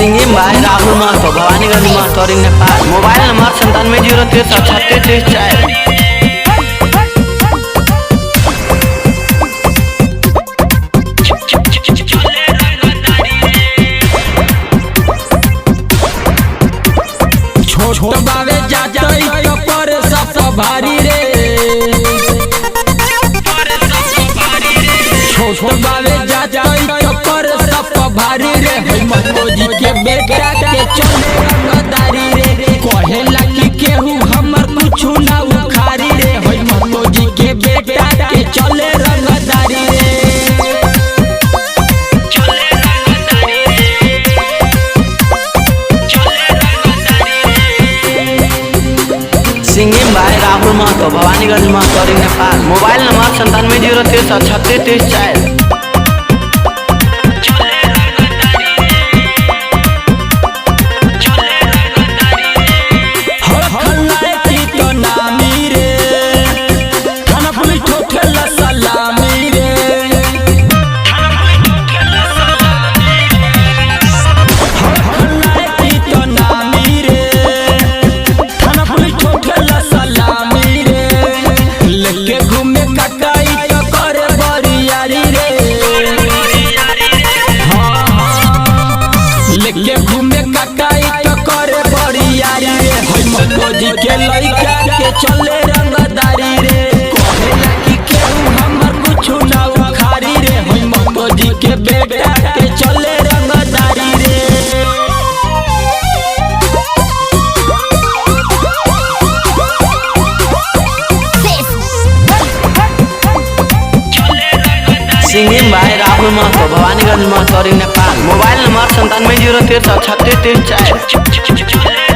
Singing भाई Rahul Mahto, Bhawaniganj Mahto, Nepal. Mobile number 9703363334। छोट बावे जातई तो पर सब भारी रे, छोट बावे जातई तो पर सब भारी रे। मनोजी के बेटा के चले रंगदारी रे, कहेला कि केहू हमर कुछ ना उखारी रे। मनोजी के बेटा के चले रंगदारी रे। सिंगिंग भाई राहुल महतो, भवानीगंज महतो, नेपाल। Mobile number 9703363334। लेके घूमे ककाई तो करे बरियारी रे। मनोजी के लइका के चले रंगदारी रे, कहेला कि केहू हमर कुछ ना उखारी रे। मनोजी के बेटा के चले रंगदारी रे। सिंगिंग भाई राहुल महतो, भवानीगंज महतो, नेपाल। Mobile number 9703363334।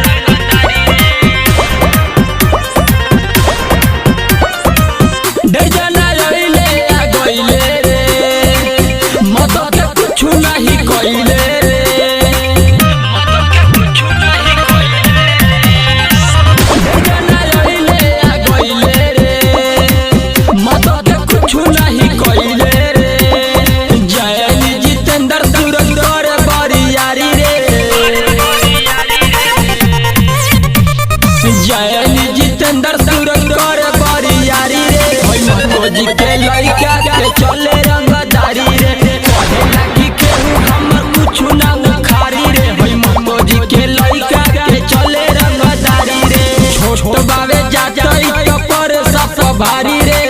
मनोजी के लइका के चले रंगदारी रे, कहेला कि केहू हमर कुछ ना उखारी रे। मनोजी के लइका के चले रंगदारी रे। छोट बावे जातई तो पर सब भारी रे,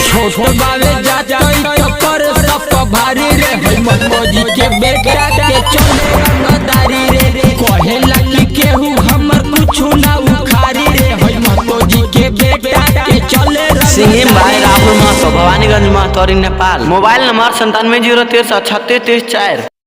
छोट बावे जातई तो पर सब भारी रे। मनोजी के बेटा के चले रंगदारी रे, कहेला कि केहू हमर कुछ ना उखारी रे। मनोजी के बेटा के चले। सिंगिंग भाई राहुल महतो, भवानीगंज महतो, नेपाल। Mobile number 9703363334।